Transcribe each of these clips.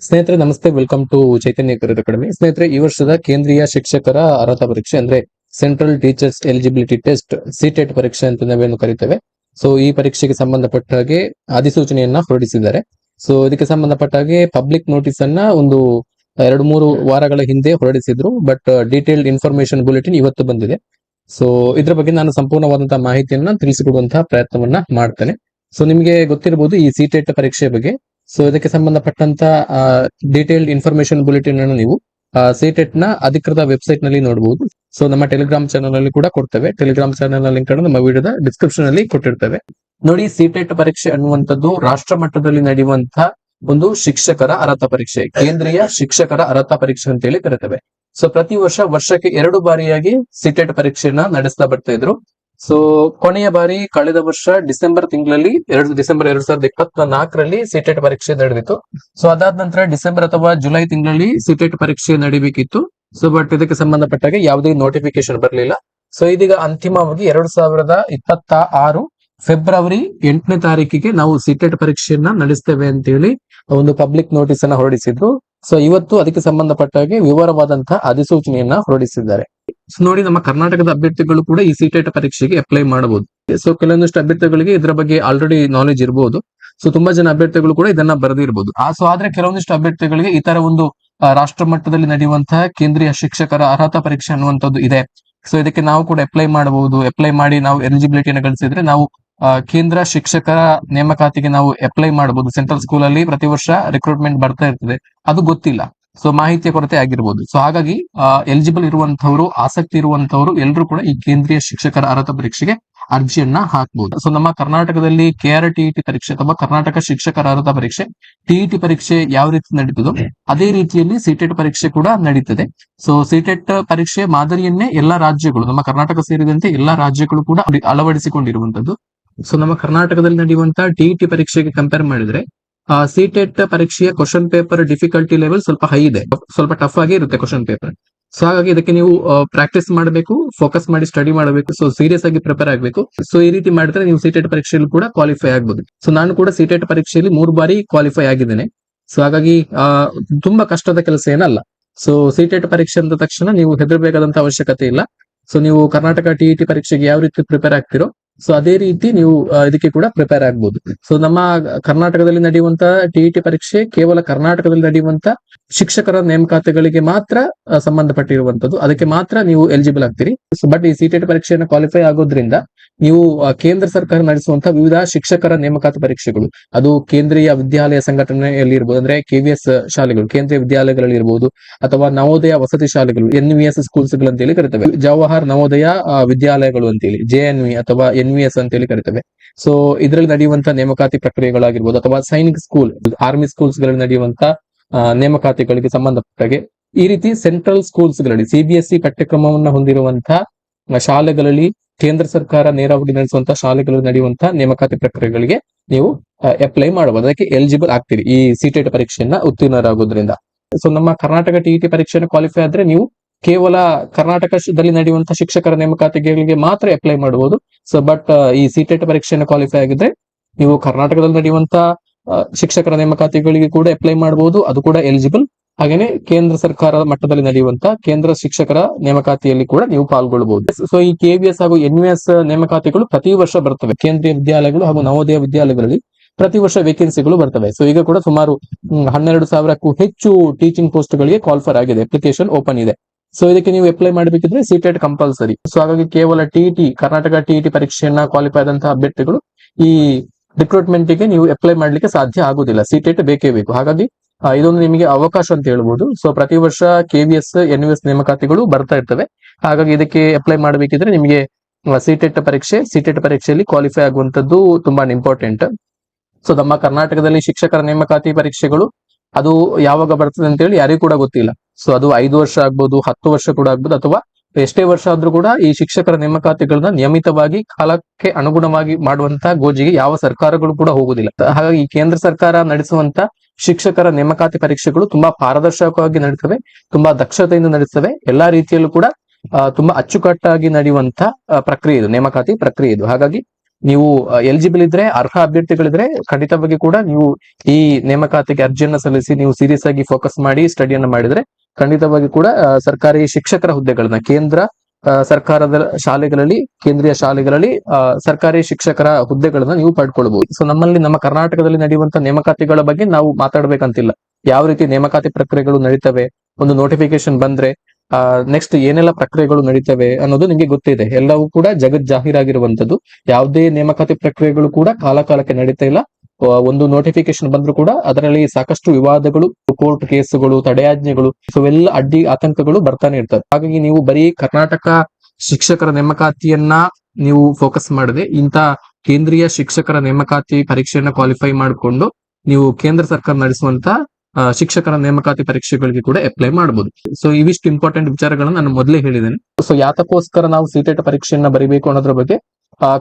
ಸ್ನೇಹಿತರೆ ನಮಸ್ತೆ, welcome to Chaitanya career academy. ಸ್ನೇಹಿತರೆ, ಈ ವರ್ಷದ ಕೇಂದ್ರೀಯ ಶಿಕ್ಷಕರ ಅರ್ಹತಾ ಪರೀಕ್ಷೆ ಅಂದ್ರೆ central teachers eligibility test CTET ಪರೀಕ್ಷೆ ಅಂತ ನಾವೇನು ಕರಿತೇವೆ. ಸೊ ಈ ಪರೀಕ್ಷೆಗೆ ಸಂಬಂಧಪಟ್ಟ ಹಾಗೆ ಅಧಿಸೂಚನೆಯನ್ನ ಹೊರಡಿಸಿದ್ದಾರೆ. ಸೊ ಇದಕ್ಕೆ ಸಂಬಂಧಪಟ್ಟ ಹಾಗೆ ಪಬ್ಲಿಕ್ ನೋಟಿಸ್ ಅನ್ನ ಒಂದು 2-3 ವಾರಗಳ ಹಿಂದೆ ಹೊರಡಿಸಿದ್ರು. ಬಟ್ ಡೀಟೇಲ್ಡ್ ಇನ್ಫಾರ್ಮೇಶನ್ ಬುಲೆಟಿನ್ ಇವತ್ತು ಬಂದಿದೆ. ಸೊ ಇದ್ರ ಬಗ್ಗೆ ನಾನು ಸಂಪೂರ್ಣವಾದಂತಹ ಮಾಹಿತಿಯನ್ನ ತಿಳಿಸಿಕೊಡುವಂತಹ ಪ್ರಯತ್ನವನ್ನ ಮಾಡ್ತೇನೆ. ಸೊ ನಿಮಗೆ ಗೊತ್ತಿರಬಹುದು ಈ ಸಿಟೆಟ್ ಪರೀಕ್ಷೆ ಬಗ್ಗೆ. ಸೊ ಇದಕ್ಕೆ ಸಂಬಂಧಪಟ್ಟಂತ ಡೀಟೇಲ್ಡ್ ಇನ್ಫಾರ್ಮೇಶನ್ ಬುಲೆಟಿನ್ ಅನ್ನು ನೀವು ಸಿಟೆಟ್ ನ ಅಧಿಕೃತ ವೆಬ್ಸೈಟ್ ನಲ್ಲಿ ನೋಡಬಹುದು. ಸೊ ನಮ್ಮ ಟೆಲಿಗ್ರಾಮ್ ಚಾನಲ್ ಅಲ್ಲಿ ಕೂಡ ಕೊಡ್ತೇವೆ. ಟೆಲಿಗ್ರಾಮ್ ಚಾನಲ್ ಲಿಂಕ್ ಅನ್ನು ನಮ್ಮ ವಿಡಿಯೋದ ಡಿಸ್ಕ್ರಿಪ್ಷನ್ ಅಲ್ಲಿ ಕೊಟ್ಟಿರ್ತೇವೆ. ನೋಡಿ, ಸಿಟೆಟ್ ಪರೀಕ್ಷೆ ಅನ್ನುವಂಥದ್ದು ರಾಷ್ಟ್ರ ಮಟ್ಟದಲ್ಲಿ ನಡೆಯುವಂತಹ ಒಂದು ಶಿಕ್ಷಕರ ಅರ್ಹತಾ ಪರೀಕ್ಷೆ, ಕೇಂದ್ರೀಯ ಶಿಕ್ಷಕರ ಅರ್ಹತಾ ಪರೀಕ್ಷೆ ಅಂತ ಹೇಳಿ ಕರೀತೇವೆ. ಸೊ ಪ್ರತಿ ವರ್ಷಕ್ಕೆ 2 ಬಾರಿಯಾಗಿ ಸಿಟೆಟ್ ಪರೀಕ್ಷೆಯನ್ನ ನಡೆಸ್ತಾ ಬರ್ತಾ ಇದ್ರು. ಸೊ ಕೊನೆಯ ಬಾರಿ ಕಳೆದ ವರ್ಷ ಡಿಸೆಂಬರ್ ತಿಂಗಳಲ್ಲಿ ಡಿಸೆಂಬರ್ 2024ರಲ್ಲಿ ಸಿಟೆಟ್ ಪರೀಕ್ಷೆ ನಡೆದಿತ್ತು. ಸೊ ಅದಾದ ನಂತರ ಡಿಸೆಂಬರ್ ಅಥವಾ ಜುಲೈ ತಿಂಗಳಲ್ಲಿ ಸಿಟೆಟ್ ಪರೀಕ್ಷೆ ನಡೀಬೇಕಿತ್ತು. ಸೊ ಬಟ್ ಇದಕ್ಕೆ ಸಂಬಂಧಪಟ್ಟಾಗ ಯಾವುದೇ ನೋಟಿಫಿಕೇಶನ್ ಬರಲಿಲ್ಲ. ಸೊ ಇದೀಗ ಅಂತಿಮವಾಗಿ 2026 ಫೆಬ್ರವರಿ 8ನೇ ತಾರೀಕಿಗೆ ನಾವು ಸಿಟೆಟ್ ಪರೀಕ್ಷೆಯನ್ನ ನಡೆಸ್ತೇವೆ ಅಂತ ಹೇಳಿ ಒಂದು ಪಬ್ಲಿಕ್ ನೋಟಿಸ್ ಅನ್ನ ಹೊರಡಿಸಿದ್ರು. ಸೊ ಇವತ್ತು ಅದಕ್ಕೆ ಸಂಬಂಧಪಟ್ಟ ಹಾಗೆ ವಿವರವಾದಂತಹ ಅಧಿಸೂಚನೆಯನ್ನ ಹೊರಡಿಸಿದ್ದಾರೆ. ಸೊ ನೋಡಿ, ನಮ್ಮ ಕರ್ನಾಟಕದ ಅಭ್ಯರ್ಥಿಗಳು ಕೂಡ ಈ ಸಿಟೆಟ್ ಪರೀಕ್ಷೆಗೆ ಅಪ್ಲೈ ಮಾಡಬಹುದು. ಸೊ ಕೆಲವೊಂದಿಷ್ಟು ಅಭ್ಯರ್ಥಿಗಳಿಗೆ ಇದರ ಬಗ್ಗೆ ಆಲ್ರೆಡಿ ನಾಲೆಜ್ ಇರಬಹುದು. ಸೊ ತುಂಬಾ ಜನ ಅಭ್ಯರ್ಥಿಗಳು ಕೂಡ ಇದನ್ನ ಬರೆದಿರಬಹುದು. ಸೊ ಆದ್ರೆ ಕೆಲವೊಂದಿಷ್ಟು ಅಭ್ಯರ್ಥಿಗಳಿಗೆ ಈ ತರ ಒಂದು ರಾಷ್ಟ್ರ ಮಟ್ಟದಲ್ಲಿ ನಡೆಯುವಂತಹ ಕೇಂದ್ರೀಯ ಶಿಕ್ಷಕರ ಅರ್ಹತಾ ಪರೀಕ್ಷೆ ಅನ್ನುವಂಥದ್ದು ಇದೆ. ಸೊ ಇದಕ್ಕೆ ನಾವು ಕೂಡ ಅಪ್ಲೈ ಮಾಡಬಹುದು. ಅಪ್ಲೈ ಮಾಡಿ ನಾವು ಎಲಿಜಿಬಿಲಿಟಿಯನ್ನು ಗಳಿಸಿದ್ರೆ ನಾವು ಕೇಂದ್ರ ಶಿಕ್ಷಕರ ನೇಮಕಾತಿಗೆ ನಾವು ಅಪ್ಲೈ ಮಾಡಬಹುದು. ಸೆಂಟ್ರಲ್ ಸ್ಕೂಲ್ ಅಲ್ಲಿ ಪ್ರತಿ ವರ್ಷ ರಿಕ್ರೂಟ್ಮೆಂಟ್ ಬರ್ತಾ ಇರ್ತದೆ, ಅದು ಗೊತ್ತಿಲ್ಲ. ಸೊ ಮಾಹಿತಿಯ ಕೊರತೆ ಆಗಿರ್ಬೋದು. ಸೊ ಹಾಗಾಗಿ ಎಲಿಜಿಬಲ್ ಇರುವಂತವರು, ಆಸಕ್ತಿ ಇರುವಂತವರು ಎಲ್ಲರೂ ಕೂಡ ಈ ಕೇಂದ್ರೀಯ ಶಿಕ್ಷಕರ ಅರ್ಹತಾ ಪರೀಕ್ಷೆಗೆ ಅರ್ಜಿಯನ್ನ ಹಾಕಬಹುದು. ಸೊ ನಮ್ಮ ಕರ್ನಾಟಕದಲ್ಲಿ KRTET ಪರೀಕ್ಷೆ ಅಥವಾ ಕರ್ನಾಟಕ ಶಿಕ್ಷಕರ ಅರ್ಹತಾ ಪರೀಕ್ಷೆ, TET ಪರೀಕ್ಷೆ ಯಾವ ರೀತಿ ನಡೀತದೋ ಅದೇ ರೀತಿಯಲ್ಲಿ ಸಿಟೆಟ್ ಪರೀಕ್ಷೆ ಕೂಡ ನಡೀತದೆ. ಸೊ ಸಿಟೆಟ್ ಪರೀಕ್ಷೆ ಮಾದರಿಯನ್ನೇ ಎಲ್ಲಾ ರಾಜ್ಯಗಳು, ನಮ್ಮ ಕರ್ನಾಟಕ ಸೇರಿದಂತೆ ಎಲ್ಲಾ ರಾಜ್ಯಗಳು ಕೂಡ ಅಳವಡಿಸಿಕೊಂಡಿರುವಂತದ್ದು. ಸೊ ನಮ್ಮ ಕರ್ನಾಟಕದಲ್ಲಿ ನಡೆಯುವಂತಹ TET ಪರೀಕ್ಷೆಗೆ ಕಂಪೇರ್ ಮಾಡಿದ್ರೆ ಸಿಟೆಟ್ ಪರೀಕ್ಷೆಯ ಕ್ವಶನ್ ಪೇಪರ್ ಡಿಫಿಕಲ್ಟಿ ಲೆವೆಲ್ ಸ್ವಲ್ಪ ಹೈ ಇದೆ, ಸ್ವಲ್ಪ ಟಫ್ ಆಗಿ ಇರುತ್ತೆ ಕ್ವಶನ್ ಪೇಪರ್. ಸೊ ಹಾಗಾಗಿ ಇದಕ್ಕೆ ನೀವು ಪ್ರಾಕ್ಟೀಸ್ ಮಾಡಬೇಕು, ಫೋಕಸ್ ಮಾಡಿ ಸ್ಟಡಿ ಮಾಡಬೇಕು. ಸೊ ಸೀರಿಯಸ್ ಆಗಿ ಪ್ರಿಪೇರ್ ಆಗಬೇಕು. ಸೊ ಈ ರೀತಿ ಮಾಡಿದ್ರೆ ನೀವು ಸಿಟೆಟ್ ಪರೀಕ್ಷೆಯಲ್ಲಿ ಕೂಡ ಕ್ವಾಲಿಫೈ ಆಗಬಹುದು. ಸೊ ನಾನು ಕೂಡ ಸಿಟೆಟ್ ಪರೀಕ್ಷೆಯಲ್ಲಿ 3 ಬಾರಿ ಕ್ವಾಲಿಫೈ ಆಗಿದ್ದೇನೆ. ಸೊ ಹಾಗಾಗಿ ತುಂಬಾ ಕಷ್ಟದ ಕೆಲಸ ಏನಲ್ಲ. ಸೊ ಸಿಟೆಟ್ ಪರೀಕ್ಷೆ ಅಂದ ತಕ್ಷಣ ನೀವು ಹೆದರಬೇಕಾದಂತ ಅವಶ್ಯಕತೆ ಇಲ್ಲ. ಸೊ ನೀವು ಕರ್ನಾಟಕ TET ಪರೀಕ್ಷೆಗೆ ಯಾವ ರೀತಿ ಪ್ರಿಪೇರ್ ಆಗ್ತಿರೋ ಸೊ ಅದೇ ರೀತಿ ನೀವು ಇದಕ್ಕೆ ಕೂಡ ಪ್ರಿಪೇರ್ ಆಗ್ಬಹುದು. ಸೊ ನಮ್ಮ ಕರ್ನಾಟಕದಲ್ಲಿ ನಡೆಯುವಂತಹ TET ಪರೀಕ್ಷೆ ಕೇವಲ ಕರ್ನಾಟಕದಲ್ಲಿ ನಡೆಯುವಂತ ಶಿಕ್ಷಕರ ನೇಮಕಾತಿಗಳಿಗೆ ಮಾತ್ರ ಸಂಬಂಧಪಟ್ಟಿರುವಂತದ್ದು, ಅದಕ್ಕೆ ಮಾತ್ರ ನೀವು ಎಲಿಜಿಬಲ್ ಆಗ್ತೀರಿ. ಬಟ್ ಈ ಸಿಟೆಟ್ ಪರೀಕ್ಷೆಯನ್ನು ಕ್ವಾಲಿಫೈ ಆಗೋದ್ರಿಂದ ನೀವು ಕೇಂದ್ರ ಸರ್ಕಾರ ನಡೆಸುವಂತಹ ವಿವಿಧ ಶಿಕ್ಷಕರ ನೇಮಕಾತಿ ಪರೀಕ್ಷೆಗಳು, ಅದು ಕೇಂದ್ರೀಯ ವಿದ್ಯಾಲಯ ಸಂಘಟನೆಯಲ್ಲಿ ಇರಬಹುದು, ಅಂದ್ರೆ KVS ಶಾಲೆಗಳು, ಕೇಂದ್ರೀಯ ವಿದ್ಯಾಲಯಗಳಲ್ಲಿ ಇರಬಹುದು, ಅಥವಾ ನವೋದಯ ವಸತಿ ಶಾಲೆಗಳು, NVS ಸ್ಕೂಲ್ಸ್ ಗಳು ಅಂತೇಳಿ ಕರಿತವೆ, ಜವಾಹರ್ ನವೋದಯ ವಿದ್ಯಾಲಯಗಳು ಅಂತೇಳಿ, JNV ಅಥವಾ NVS ಅಂತೇಳಿ ಕರಿತವೆ. ಸೊ ಇದರಲ್ಲಿ ನಡೆಯುವಂತಹ ನೇಮಕಾತಿ ಪ್ರಕ್ರಿಯೆಗಳಾಗಿರ್ಬೋದು, ಅಥವಾ ಸೈನಿಕ್ ಸ್ಕೂಲ್, ಆರ್ಮಿ ಸ್ಕೂಲ್ಸ್ ಗಳಲ್ಲಿ ನಡೆಯುವಂತ ನೇಮಕಾತಿಗಳಿಗೆ ಸಂಬಂಧಪಟ್ಟಾಗೆ ಈ ರೀತಿ ಸೆಂಟ್ರಲ್ ಸ್ಕೂಲ್ಸ್ ಗಳಲ್ಲಿ CBSE ಪಠ್ಯಕ್ರಮವನ್ನು ಹೊಂದಿರುವಂತಹ ಶಾಲೆಗಳಲ್ಲಿ, ಕೇಂದ್ರ ಸರ್ಕಾರ ನೇರವಾಗಿ ನಡೆಸುವಂತಹ ಶಾಲೆಗಳಲ್ಲಿ ನಡೆಯುವಂತಹ ನೇಮಕಾತಿ ಪ್ರಕ್ರಿಯೆಗಳಿಗೆ ನೀವು ಅಪ್ಲೈ ಮಾಡಬಹುದು. ಅದಕ್ಕೆ ಎಲಿಜಿಬಲ್ ಆಗ್ತೀರಿ ಈ ಸಿಟೆಟ್ ಪರೀಕ್ಷೆಯನ್ನ ಉತ್ತೀರ್ಣರಾಗೋದ್ರಿಂದ. ಸೊ ನಮ್ಮ ಕರ್ನಾಟಕ TET ಪರೀಕ್ಷೆಯನ್ನು ಕ್ವಾಲಿಫೈ ಆದ್ರೆ ನೀವು ಕೇವಲ ಕರ್ನಾಟಕದಲ್ಲಿ ನಡೆಯುವಂತಹ ಶಿಕ್ಷಕರ ನೇಮಕಾತಿಗಳಿಗೆ ಮಾತ್ರ ಅಪ್ಲೈ ಮಾಡಬಹುದು. ಸೊ ಬಟ್ ಈ ಸಿಟೆಟ್ ಪರೀಕ್ಷೆಯನ್ನು ಕ್ವಾಲಿಫೈ ಆಗಿದ್ರೆ ನೀವು ಕರ್ನಾಟಕದಲ್ಲಿ ನಡೆಯುವಂತಹ ಶಿಕ್ಷಕರ ನೇಮಕಾತಿಗಳಿಗೆ ಕೂಡ ಅಪ್ಲೈ ಮಾಡಬಹುದು, ಅದು ಕೂಡ ಎಲಿಜಿಬಲ್. ಹಾಗೇನೆ ಕೇಂದ್ರ ಸರ್ಕಾರದ ಮಟ್ಟದಲ್ಲಿ ನಡೆಯುವಂತಹ ಕೇಂದ್ರ ಶಿಕ್ಷಕರ ನೇಮಕಾತಿಯಲ್ಲಿ ಕೂಡ ನೀವು ಪಾಲ್ಗೊಳ್ಳಬಹುದು. ಸೊ ಈ KVS ಹಾಗೂ NVS ನೇಮಕಾತಿಗಳು ಪ್ರತಿ ವರ್ಷ ಬರ್ತವೆ. ಕೇಂದ್ರೀಯ ವಿದ್ಯಾಲಯಗಳು ಹಾಗೂ ನವೋದಯ ವಿದ್ಯಾಲಯಗಳಲ್ಲಿ ಪ್ರತಿ ವರ್ಷ ವೇಕೆನ್ಸಿಗಳು ಬರ್ತವೆ. ಸೊ ಈಗ ಕೂಡ ಸುಮಾರು 12,000ಕ್ಕೂ ಹೆಚ್ಚು ಟೀಚಿಂಗ್ ಪೋಸ್ಟ್ ಗಳಿಗೆ ಕಾಲ್ಫರ್ ಆಗಿದೆ, ಅಪ್ಲಿಕೇಶನ್ ಓಪನ್ ಇದೆ. ಸೊ ಇದಕ್ಕೆ ನೀವು ಅಪ್ಲೈ ಮಾಡಬೇಕಿದ್ರೆ ಸಿಟೆಟ್ ಕಂಪಲ್ಸರಿ. ಸೊ ಹಾಗಾಗಿ ಕೇವಲ ಕರ್ನಾಟಕ TET ಪರೀಕ್ಷೆಯನ್ನ ಕ್ವಾಲಿಫೈ ಆದಂತಹ ಅಭ್ಯರ್ಥಿಗಳು ಈ ರಿಕ್ರೂಟ್ಮೆಂಟ್ ಗೆ ನೀವು ಅಪ್ಲೈ ಮಾಡ್ಲಿಕ್ಕೆ ಸಾಧ್ಯ ಆಗುದಿಲ್ಲ, ಸಿಟೆಟ್ ಬೇಕೇ ಬೇಕು. ಹಾಗಾಗಿ ಇದೊಂದು ನಿಮಗೆ ಅವಕಾಶ ಅಂತ ಹೇಳ್ಬೋದು. ಸೊ ಪ್ರತಿ ವರ್ಷ KVS NVS ನೇಮಕಾತಿಗಳು ಬರ್ತಾ ಇರ್ತವೆ. ಹಾಗಾಗಿ ಇದಕ್ಕೆ ಅಪ್ಲೈ ಮಾಡಬೇಕಿದ್ರೆ ನಿಮಗೆ ಸಿಟೆಟ್ ಪರೀಕ್ಷೆಯಲ್ಲಿ ಕ್ವಾಲಿಫೈ ಆಗುವಂತದ್ದು ತುಂಬಾ ಇಂಪಾರ್ಟೆಂಟ್. ಸೊ ನಮ್ಮ ಕರ್ನಾಟಕದಲ್ಲಿ ಶಿಕ್ಷಕರ ನೇಮಕಾತಿ ಪರೀಕ್ಷೆಗಳು ಅದು ಯಾವಾಗ ಬರ್ತದೆ ಅಂತ ಹೇಳಿ ಯಾರಿಗೂ ಕೂಡ ಗೊತ್ತಿಲ್ಲ. ಸೊ ಅದು 5 ವರ್ಷ ಆಗ್ಬೋದು, 10 ವರ್ಷ ಕೂಡ ಆಗ್ಬೋದು, ಅಥವಾ ಎಷ್ಟೇ ವರ್ಷ ಆದ್ರೂ ಕೂಡ ಈ ಶಿಕ್ಷಕರ ನೇಮಕಾತಿಗಳನ್ನ ನಿಯಮಿತವಾಗಿ ಕಾಲಕ್ಕೆ ಅನುಗುಣವಾಗಿ ಮಾಡುವಂತಹ ಗೋಜಿಗೆ ಯಾವ ಸರ್ಕಾರಗಳು ಕೂಡ ಹೋಗುದಿಲ್ಲ. ಹಾಗಾಗಿ ಈ ಕೇಂದ್ರ ಸರ್ಕಾರ ನಡೆಸುವಂತ ಶಿಕ್ಷಕರ ನೇಮಕಾತಿ ಪರೀಕ್ಷೆಗಳು ತುಂಬಾ ಪಾರದರ್ಶಕವಾಗಿ ನಡೀತವೆ, ತುಂಬಾ ದಕ್ಷತೆಯಿಂದ ನಡೆಸ್ತವೆ. ಎಲ್ಲಾ ರೀತಿಯಲ್ಲೂ ಕೂಡ ತುಂಬಾ ಅಚ್ಚುಕಟ್ಟಾಗಿ ನಡೆಯುವಂತ ಪ್ರಕ್ರಿಯೆ ಇದು, ನೇಮಕಾತಿ ಪ್ರಕ್ರಿಯೆ ಇದು. ಹಾಗಾಗಿ ನೀವು ಎಲಿಜಿಬಲ್ ಇದ್ರೆ, ಅರ್ಹ ಅಭ್ಯರ್ಥಿಗಳಿದ್ರೆ ಖಂಡಿತವಾಗಿ ಕೂಡ ನೀವು ಈ ನೇಮಕಾತಿಗೆ ಅರ್ಜಿಯನ್ನ ಸಲ್ಲಿಸಿ ನೀವು ಸೀರಿಯಸ್ ಆಗಿ ಫೋಕಸ್ ಮಾಡಿ ಸ್ಟಡಿಯನ್ನ ಮಾಡಿದ್ರೆ ಖಂಡಿತವಾಗಿ ಕೂಡ ಸರ್ಕಾರಿ ಶಿಕ್ಷಕರ ಹುದ್ದೆಗಳನ್ನ ಸರ್ಕಾರದ ಶಾಲೆಗಳಲ್ಲಿ, ಕೇಂದ್ರೀಯ ಶಾಲೆಗಳಲ್ಲಿ ಸರ್ಕಾರಿ ಶಿಕ್ಷಕರ ಹುದ್ದೆಗಳನ್ನ ನೀವು ಪಡ್ಕೊಳ್ಬಹುದು. ಸೊ ನಮ್ಮಲ್ಲಿ, ನಮ್ಮ ಕರ್ನಾಟಕದಲ್ಲಿ ನಡೆಯುವಂತ ನೇಮಕಾತಿಗಳ ಬಗ್ಗೆ ನಾವು ಮಾತಾಡ್ಬೇಕಂತಿಲ್ಲ. ಯಾವ ರೀತಿ ನೇಮಕಾತಿ ಪ್ರಕ್ರಿಯೆಗಳು ನಡೀತವೆ, ಒಂದು ನೋಟಿಫಿಕೇಶನ್ ಬಂದ್ರೆ ನೆಕ್ಸ್ಟ್ ಏನೆಲ್ಲ ಪ್ರಕ್ರಿಯೆಗಳು ನಡೀತವೆ ಅನ್ನೋದು ನಿಮಗೆ ಗೊತ್ತಿದೆ. ಎಲ್ಲವೂ ಕೂಡ ಜಗತ್ ಜಾಹೀರಾಗಿರುವಂತದ್ದು. ಯಾವುದೇ ನೇಮಕಾತಿ ಪ್ರಕ್ರಿಯೆಗಳು ಕೂಡ ಕಾಲಕ್ಕೆ ನಡೀತಾ ಇಲ್ಲ. ಒಂದು ನೋಟಿಫಿಕೇಶನ್ ಬಂದ್ರು ಕೂಡ ಅದರಲ್ಲಿ ಸಾಕಷ್ಟು ವಿವಾದಗಳು, ಕೋರ್ಟ್ ಕೇಸುಗಳು, ತಡೆಯಾಜ್ಞೆಗಳು, ಇವೆಲ್ಲ ಅಡ್ಡಿ ಆತಂಕಗಳು ಬರ್ತಾನೆ ಇರ್ತವೆ. ಹಾಗಾಗಿ ನೀವು ಬರೀ ಕರ್ನಾಟಕ ಶಿಕ್ಷಕರ ನೇಮಕಾತಿಯನ್ನ ನೀವು ಫೋಕಸ್ ಮಾಡದೆ ಇಂತ ಕೇಂದ್ರೀಯ ಶಿಕ್ಷಕರ ನೇಮಕಾತಿ ಪರೀಕ್ಷೆಯನ್ನ ಕ್ವಾಲಿಫೈ ಮಾಡಿಕೊಂಡು ನೀವು ಕೇಂದ್ರ ಸರ್ಕಾರ ನಡೆಸುವಂತ ಶಿಕ್ಷಕರ ನೇಮಕಾತಿ ಪರೀಕ್ಷೆಗಳಿಗೆ ಕೂಡ ಅಪ್ಲೈ ಮಾಡಬಹುದು. ಸೊ ಇವಿಷ್ಟು ಇಂಪಾರ್ಟೆಂಟ್ ವಿಚಾರಗಳನ್ನ ನಾನು ಮೊದಲೇ ಹೇಳಿದ್ದೇನೆ. ಸೊ ಯಾತಕ್ಕೋಸ್ಕರ ನಾವು ಸಿಟೆಟ್ ಪರೀಕ್ಷೆಯನ್ನ ಬರೀಬೇಕು ಅನ್ನೋದ್ರ ಬಗ್ಗೆ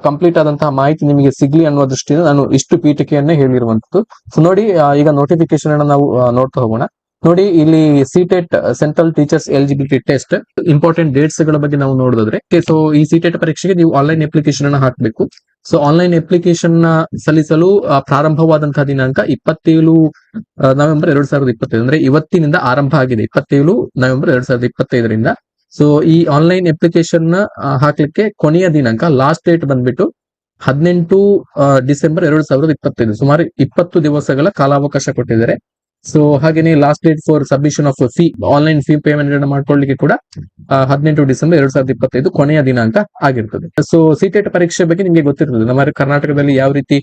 ಕಂಪ್ಲೀಟ್ ಆದಂತಹ ಮಾಹಿತಿ ನಿಮಗೆ ಸಿಗ್ಲಿ ಅನ್ನೋ ದೃಷ್ಟಿಯಿಂದ ನಾನು ಇಷ್ಟು ಪೀಠಿಕೆಯನ್ನೇ ಹೇಳಿರುವಂತದ್ದು. ಸೊ ನೋಡಿ, ಈಗ ನೋಟಿಫಿಕೇಶನ್ ಅನ್ನ ನಾವು ನೋಡ್ತಾ ಹೋಗೋಣ. ನೋಡಿ, ಇಲ್ಲಿ CTET central teachers eligibility test important dates ಗಳ ಬಗ್ಗೆ ನಾವು ನೋಡಿದ್ರೆ, ಸೊ ಈ ಸಿಟೆಟ್ ಪರೀಕ್ಷೆಗೆ ನೀವು ಆನ್ಲೈನ್ ಅಪ್ಲಿಕೇಶನ್ ಅನ್ನ ಹಾಕಬೇಕು. ಸೊ ಆನ್ಲೈನ್ ಅಪ್ಲಿಕೇಶನ್ ಸಲ್ಲಿಸಲು ಪ್ರಾರಂಭವಾದಂತಹ ದಿನಾಂಕ 27 ನವೆಂಬರ್ 2025, ಅಂದ್ರೆ ಇವತ್ತಿನಿಂದ ಆರಂಭ ಆಗಿದೆ. 27 ನವೆಂಬರ್ 2025ರಿಂದ. ಸೊ ಈ ಆನ್ಲೈನ್ ಅಪ್ಲಿಕೇಶನ್ ಹಾಕ್ಲಿಕ್ಕೆ ಕೊನೆಯ ದಿನಾಂಕ, ಲಾಸ್ಟ್ ಡೇಟ್ ಬಂದ್ಬಿಟ್ಟು 18 ಡಿಸೆಂಬರ್ 2025. ಸುಮಾರು 20 ದಿವಸಗಳ ಕಾಲಾವಕಾಶ ಕೊಟ್ಟಿದ್ದಾರೆ. ಸೊ ಹಾಗೇನೆ last date for submission of fee, online fee payment ಅನ್ನು ಮಾಡ್ಕೊಳ್ಳಿಕ್ಕೆ ಕೂಡ 18 ಡಿಸೆಂಬರ್ 2025 ಕೊನೆಯ ದಿನಾಂಕ ಆಗಿರ್ತದೆ. ಸೊ ಸಿಟೆಟ್ ಪರೀಕ್ಷೆ ಬಗ್ಗೆ ನಿಮಗೆ ಗೊತ್ತಿರ್ತದೆ. ನಮ್ಮ ಕರ್ನಾಟಕದಲ್ಲಿ ಯಾವ ರೀತಿ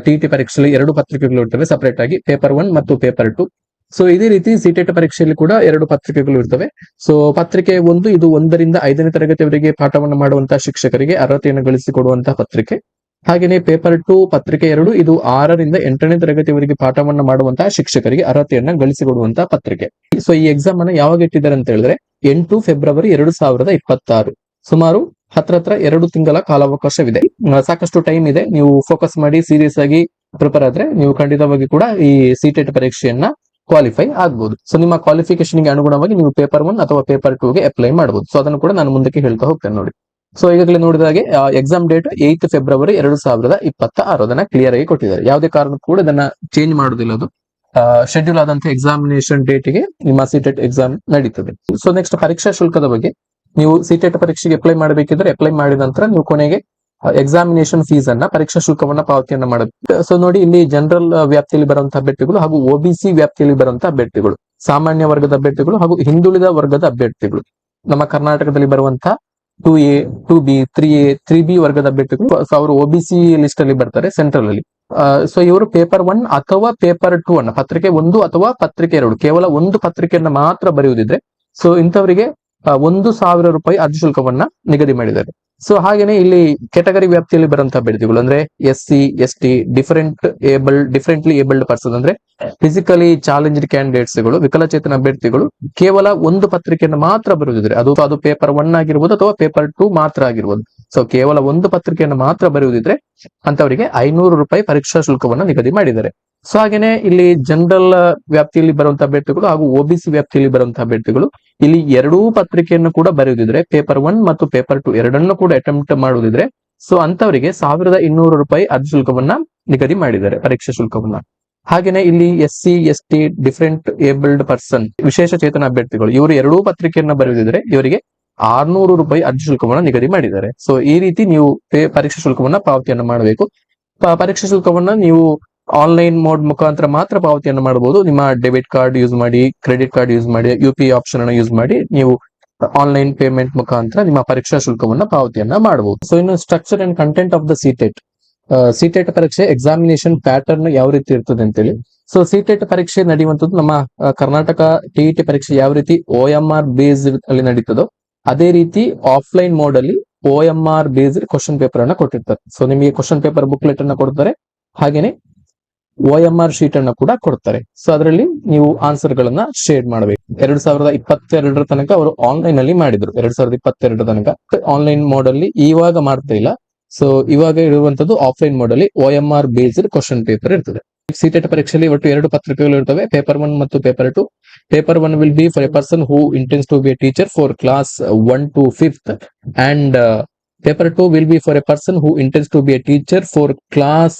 ಟಿಇಟಿ ಪರೀಕ್ಷೆಯಲ್ಲಿ 2 ಪತ್ರಿಕೆಗಳು ಇರ್ತವೆ ಸಪರೇಟ್ ಆಗಿ, ಪೇಪರ್ 1 ಮತ್ತು ಪೇಪರ್ 2. ಸೊ ಇದೇ ರೀತಿ ಸಿಟೆಟ್ ಪರೀಕ್ಷೆಯಲ್ಲಿ ಕೂಡ 2 ಪತ್ರಿಕೆಗಳು ಇರ್ತವೆ. ಸೊ ಪತ್ರಿಕೆ 1 ಇದು 1ರಿಂದ 5ನೇ ತರಗತಿಯವರೆಗೆ ಪಾಠವನ್ನು ಮಾಡುವಂತಹ ಶಿಕ್ಷಕರಿಗೆ ಅರ್ಹತೆಯನ್ನು ಗಳಿಸಿಕೊಡುವಂತಹ ಪತ್ರಿಕೆ. ಹಾಗೆಯೇ ಪೇಪರ್ 2 ಪತ್ರಿಕೆ 2 ಇದು 6ರಿಂದ 8ನೇ ತರಗತಿಯವರೆಗೆ ಪಾಠವನ್ನು ಮಾಡುವಂತಹ ಶಿಕ್ಷಕರಿಗೆ ಅರ್ಹತೆಯನ್ನ ಗಳಿಸಿಕೊಡುವಂತಹ ಪತ್ರಿಕೆ. ಸೊ ಈ ಎಕ್ಸಾಮ್ ಅನ್ನ ಯಾವಾಗ ಇಟ್ಟಿದ್ದಾರೆ ಅಂತ ಹೇಳಿದ್ರೆ 8 ಫೆಬ್ರವರಿ 2026. ಸುಮಾರು ಹತ್ರ 2 ತಿಂಗಳ ಕಾಲಾವಕಾಶವಿದೆ. ಸಾಕಷ್ಟು ಟೈಮ್ ಇದೆ. ನೀವು ಫೋಕಸ್ ಮಾಡಿ ಸೀರಿಯಸ್ ಆಗಿ ಪ್ರಿಪೇರ್ ಆದ್ರೆ ನೀವು ಖಂಡಿತವಾಗಿ ಕೂಡ ಈ ಸಿಟೆಟ್ ಪರೀಕ್ಷೆಯನ್ನ ಕ್ವಾಲಿಫೈ ಆಗಬಹುದು. ಸೊ ನಿಮ್ಮ ಕ್ವಾಲಿಫಿಕೇಶನ್ ಗೆ ಅನುಗುಣವಾಗಿ ನೀವು ಪೇಪರ್ 1 ಅಥವಾ ಪೇಪರ್ 2 ಗೆ ಅಪ್ಲೈ ಮಾಡಬಹುದು. ಸೊ ಅದನ್ನು ಕೂಡ ನಾನು ಮುಂದಕ್ಕೆ ಹೇಳ್ತಾ ಹೋಗ್ತೇನೆ. ನೋಡಿ, ಸೊ ಈಗಾಗಲೇ ನೋಡಿದ ಹಾಗೆ ಎಕ್ಸಾಮ್ ಡೇಟ್ 8 ಫೆಬ್ರವರಿ 2026 ಅದನ್ನ ಕ್ಲಿಯರ್ ಆಗಿ ಕೊಟ್ಟಿದ್ದಾರೆ. ಯಾವುದೇ ಕಾರಣಕ್ಕೂ ಕೂಡ ಇದನ್ನ ಚೇಂಜ್ ಮಾಡುದಿಲ್ಲ. ಅದು ಶೆಡ್ಯೂಲ್ ಆದಂತ ಎಕ್ಸಾಮಿನೇಷನ್ ಡೇಟ್ ಗೆ ನಿಮ್ಮ ಸಿಟೆಟ್ ಎಕ್ಸಾಮ್ ನಡೀತದೆ. ಸೊ ನೆಕ್ಸ್ಟ್ ಪರೀಕ್ಷಾ ಶುಲ್ಕದ ಬಗ್ಗೆ, ನೀವು ಸಿಟೆಟ್ ಪರೀಕ್ಷೆಗೆ ಅಪ್ಲೈ ಮಾಡಬೇಕಿದ್ರೆ ಅಪ್ಲೈ ಮಾಡಿದ ನಂತರ ನೀವು ಕೊನೆಗೆ ಎಕ್ಸಾಮಿನೇಷನ್ ಫೀಸ್ ಅನ್ನ, ಪರೀಕ್ಷಾ ಶುಲ್ಕವನ್ನ ಪಾವತಿಯನ್ನ ಮಾಡಬೇಕು. ಸೊ ನೋಡಿ, ಇಲ್ಲಿ ಜನರಲ್ ವ್ಯಾಪ್ತಿಯಲ್ಲಿ ಬರುವಂತಹ ಅಭ್ಯರ್ಥಿಗಳು ಹಾಗೂ ಒಬಿಸಿ ವ್ಯಾಪ್ತಿಯಲ್ಲಿ ಬರುವಂತಹ ಅಭ್ಯರ್ಥಿಗಳು, ಸಾಮಾನ್ಯ ವರ್ಗದ ಅಭ್ಯರ್ಥಿಗಳು ಹಾಗೂ ಹಿಂದುಳಿದ ವರ್ಗದ ಅಭ್ಯರ್ಥಿಗಳು, ನಮ್ಮ ಕರ್ನಾಟಕದಲ್ಲಿ ಬರುವಂತಹ 2A, 2B, 3A, 3B ವರ್ಗದ ಅಭ್ಯರ್ಥಿಗಳು ಅವರು ಒಬಿಸಿ ಲಿಸ್ಟ್ ಅಲ್ಲಿ ಬರ್ತಾರೆ ಸೆಂಟ್ರಲ್ ಅಲ್ಲಿ. ಸೊ ಇವರು ಪೇಪರ್ 1 ಅಥವಾ ಪೇಪರ್ 2 ಅನ್ನ, ಪತ್ರಿಕೆ 1 ಅಥವಾ ಪತ್ರಿಕೆ 2 ಕೇವಲ ಒಂದು ಪತ್ರಿಕೆಯನ್ನ ಮಾತ್ರ ಬರೆಯುವುದಿದ್ರೆ ಸೊ ಇಂಥವರಿಗೆ 1,000 ರೂಪಾಯಿ ಅರ್ಜಿ ಶುಲ್ಕವನ್ನ ನಿಗದಿ ಮಾಡಿದ್ದಾರೆ. ಸೊ ಹಾಗೇನೆ ಇಲ್ಲಿ ಕೆಟಗರಿ ವ್ಯಾಪ್ತಿಯಲ್ಲಿ ಬರುವಂತಹ ಅಭ್ಯರ್ಥಿಗಳು ಅಂದ್ರೆ SC, ST, differently abled person ಅಂದ್ರೆ ಫಿಸಿಕಲಿ ಚಾಲೆಂಜ್ಡ್ ಕ್ಯಾಂಡಿಡೇಟ್ಸ್ಗಳು, ವಿಕಲಚೇತನ ಅಭ್ಯರ್ಥಿಗಳು ಕೇವಲ ಒಂದು ಪತ್ರಿಕೆಯನ್ನು ಮಾತ್ರ ಬರೆಯುವುದಿದ್ರೆ, ಅದು ಪೇಪರ್ 1 ಆಗಿರ್ಬೋದು ಅಥವಾ ಪೇಪರ್ 2 ಮಾತ್ರ ಆಗಿರ್ಬೋದು. ಸೊ ಕೇವಲ ಒಂದು ಪತ್ರಿಕೆಯನ್ನು ಮಾತ್ರ ಬರೆಯುವುದಿದ್ರೆ ಅಂತವರಿಗೆ 500 ರೂಪಾಯಿ ಪರೀಕ್ಷಾ ಶುಲ್ಕವನ್ನ ನಿಗದಿ ಮಾಡಿದ್ದಾರೆ. ಸೊ ಹಾಗೇನೆ ಇಲ್ಲಿ ಜನರಲ್ ವ್ಯಾಪ್ತಿಯಲ್ಲಿ ಬರುವಂತಹ ಅಭ್ಯರ್ಥಿಗಳು ಹಾಗೂ ಒಬಿಸಿ ವ್ಯಾಪ್ತಿಯಲ್ಲಿ ಬರುವಂತಹ ಅಭ್ಯರ್ಥಿಗಳು ಇಲ್ಲಿ 2 ಪತ್ರಿಕೆಯನ್ನು ಕೂಡ ಬರೆಯುವುದಿದ್ರೆ, ಪೇಪರ್ 1 ಮತ್ತು ಪೇಪರ್ 2 ಎರಡನ್ನೂ ಕೂಡ ಅಟೆಂಪ್ಟ್ ಮಾಡುವುದಿದ್ರೆ ಸೊ ಅಂತವರಿಗೆ 1200 ರೂಪಾಯಿ ಅರ್ಜಿ ಶುಲ್ಕವನ್ನ ನಿಗದಿ ಮಾಡಿದ್ದಾರೆ, ಪರೀಕ್ಷಾ ಶುಲ್ಕವನ್ನ. ಹಾಗೇನೆ ಇಲ್ಲಿ SC, ST, different abled person, ವಿಶೇಷ ಚೇತನ ಅಭ್ಯರ್ಥಿಗಳು, ಇವರು 2 ಪತ್ರಿಕೆಯನ್ನ ಬರೆಯುವುದಿದ್ರೆ ಇವರಿಗೆ 600 ರೂಪಾಯಿ ಅರ್ಜಿ ಶುಲ್ಕವನ್ನ ನಿಗದಿ ಮಾಡಿದ್ದಾರೆ. ಸೊ ಈ ರೀತಿ ನೀವು ಪರೀಕ್ಷಾ ಶುಲ್ಕವನ್ನ ಪಾವತಿಯನ್ನ ಮಾಡಬೇಕು. ಪರೀಕ್ಷಾ ಶುಲ್ಕವನ್ನ ನೀವು ಆನ್ಲೈನ್ ಮೋಡ್ ಮುಖಾಂತರ ಮಾತ್ರ ಪಾವತಿಯನ್ನು ಮಾಡಬಹುದು. ನಿಮ್ಮ ಡೆಬಿಟ್ ಕಾರ್ಡ್ ಯೂಸ್ ಮಾಡಿ, ಕ್ರೆಡಿಟ್ ಕಾರ್ಡ್ ಯೂಸ್ ಮಾಡಿ, UPI ಆಪ್ಷನ್ ಅನ್ನು ಯೂಸ್ ಮಾಡಿ ನೀವು ಆನ್ಲೈನ್ ಪೇಮೆಂಟ್ ಮುಖಾಂತರ ನಿಮ್ಮ ಪರೀಕ್ಷಾ ಶುಲ್ಕವನ್ನ ಪಾವತಿಯನ್ನ ಮಾಡಬಹುದು. ಸೊ ಇನ್ನು structure and content of the CTET ಪರೀಕ್ಷೆ ಎಕ್ಸಾಮಿನೇಷನ್ ಪ್ಯಾಟರ್ನ್ ಯಾವ ರೀತಿ ಇರ್ತದೆ ಅಂತೇಳಿ. ಸೊ ಸಿಟೆಟ್ ಪರೀಕ್ಷೆ ನಡೆಯುವಂತದ್ದು ನಮ್ಮ ಕರ್ನಾಟಕ ಟಿಇಟಿ ಪರೀಕ್ಷೆ ಯಾವ ರೀತಿ OMR ಬೇಸ್ಡ್ ಅಲ್ಲಿ ನಡೀತದೋ ಅದೇ ರೀತಿ ಆಫ್ಲೈನ್ ಮೋಡ್ ಅಲ್ಲಿ OMR ಬೇಸ್ಡ್ ಕ್ವಶನ್ ಪೇಪರ್ ಅನ್ನ ಕೊಟ್ಟಿರ್ತಾರೆ. ಸೊ ನಿಮಗೆ ಕ್ವಶನ್ ಪೇಪರ್ ಬುಕ್ಲೆಟ್ ಅನ್ನ ಕೊಡ್ತಾರೆ, ಹಾಗೇನೆ OMR ಶೀಟ್ ಅನ್ನ ಕೂಡ ಕೊಡ್ತಾರೆ. ಸೊ ಅದರಲ್ಲಿ ನೀವು ಆನ್ಸರ್ ಗಳನ್ನ ಶೇರ್ ಮಾಡಬೇಕು. 2022 ತನಕ ಅವರು ಆನ್ಲೈನ್ ಅಲ್ಲಿ ಮಾಡಿದ್ರು. 2022 ತನಕ ಆನ್ಲೈನ್ ಮೋಡ್ ಅಲ್ಲಿ ಇವಾಗ ಮಾಡ್ತಾ ಇಲ್ಲ. ಸೊ ಇವಾಗ ಇರುವಂತದ್ದು ಆಫ್ಲೈನ್ ಮೋಡ್ ಅಲ್ಲಿ OMR ಬೇಸ್ಡ್ ಕ್ವಶನ್ ಪೇಪರ್ ಇರ್ತದೆ. ಸಿಟೆಟ್ ಪರೀಕ್ಷೆಯಲ್ಲಿ ಒಟ್ಟು 2 ಪತ್ರಿಕೆಗಳು ಇರ್ತವೆ, ಪೇಪರ್ 1 ಮತ್ತು paper 2. Paper 1 will be for a person who intends to be a teacher for class 1 to 5th and Paper 2 will be for a person who intends to be a teacher for class